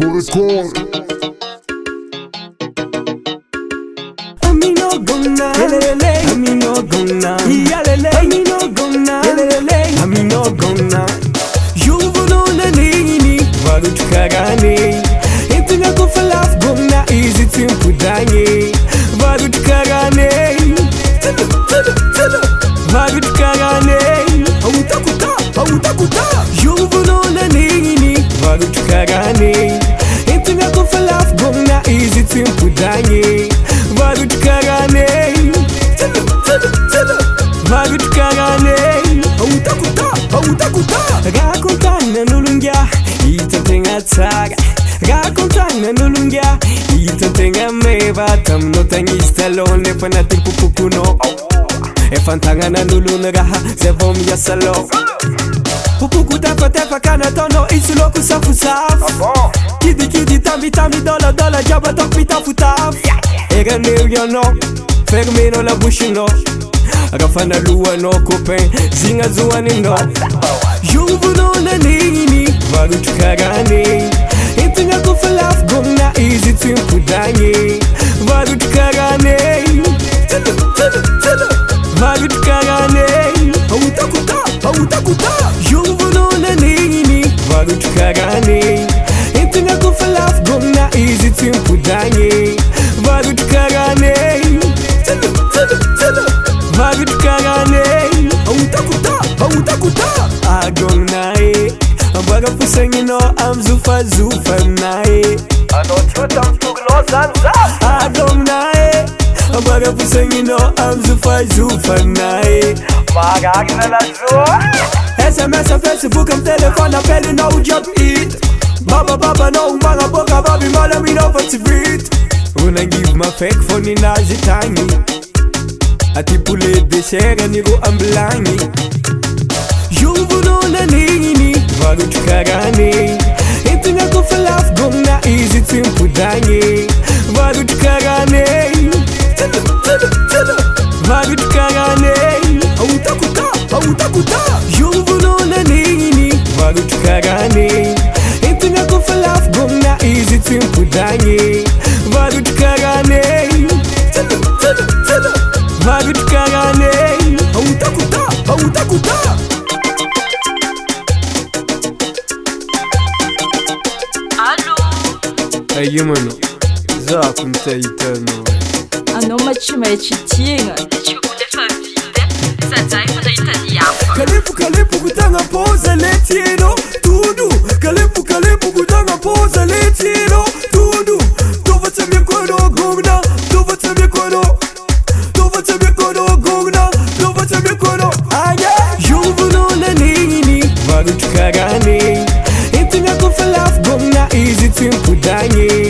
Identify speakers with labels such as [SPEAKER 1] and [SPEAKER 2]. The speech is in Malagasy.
[SPEAKER 1] Varotr'i
[SPEAKER 2] Amino gonna, amino gonna, amino gonna, amino gonna. Juvono na nini, Varotr'i Karany. Entina ko falaf gonna, easy tempo danye. Varotr'i Karany, Varotr'i Karany. Auta kuta. Juvono na nini, Varotr'i Karany. Entina ko falaf gonna, easy tempo danye. Varotr'i Karany, Varotr'i Karany. Auta kuta. Rakontagna n'olongia, hitan-tegna tsara. Rakontagna n'olongia, hitan-tegna meva. Taminao tagnisy taloha nefa natiny popokonao. Efa antagnanan'olona raha zay vao miasa loha. Popoko tefatefaka nataonao isoloko safosafo. Kidikidy tambitamby doladola jiaby ataoko mitafotafo. Eraneo ianao, fermenao la bouchenao. Rafanaluanao copain, zignazoaninao. Jovonao na nini, Varotr'i Karany. Entina ko falafo gonna, izy tempo danye. Varotr'i Karany, Varotr'i Karany. Auta kuta. Jovonao na nini, Varotr'i Karany. Entina ko falafo gonna, izy tempo danye. Varotr'i Karany, Varotr'i Karany. Auta kuta. Agognae, amboara fosagninao amy zofazofanae.
[SPEAKER 3] Anao tsy ho tamitognao zany za.
[SPEAKER 2] Agognae, amboara fosagninao amy zofazofanae.
[SPEAKER 3] Maragina lazoa.
[SPEAKER 2] SMS, Facebook, amy telefôny apelinao jiaby hita. Babanao magnaboaka baby malaminao fa tsy vita. Onangivy mafaiky fô ninazy tagny. Aty poulet dessert an'ireo ambelagny. Jovonao na nini, Varotr'i Karany. Entina ko falafo gonna, izy tempo danye. Varotr'i Karany, Varotr'i Karany. Auta kuta. Jovonao na nini, Varotr'i Karany. Entina ko falafo gonna, izy tempo danye. Varotr'i Karany, Varotr'i Karany. Auta kuta.
[SPEAKER 4] Allô?
[SPEAKER 2] Aia mano, za kunitahitana.
[SPEAKER 4] Anao tsy maintsy tiagna. Tsy konefa vita, zazay fa nahitany hafa.
[SPEAKER 2] Kalepo kutanga poza le tieno. Tudo, kalepo kutanga poza le tieno. Tudo, tova tsambia kono gongna. Tova tsambia kono gongna. Tova tsambia kono. Aya, jovonao na nini, Varotr'i Karany. Entina ko falafo gonna, izy tempo danye.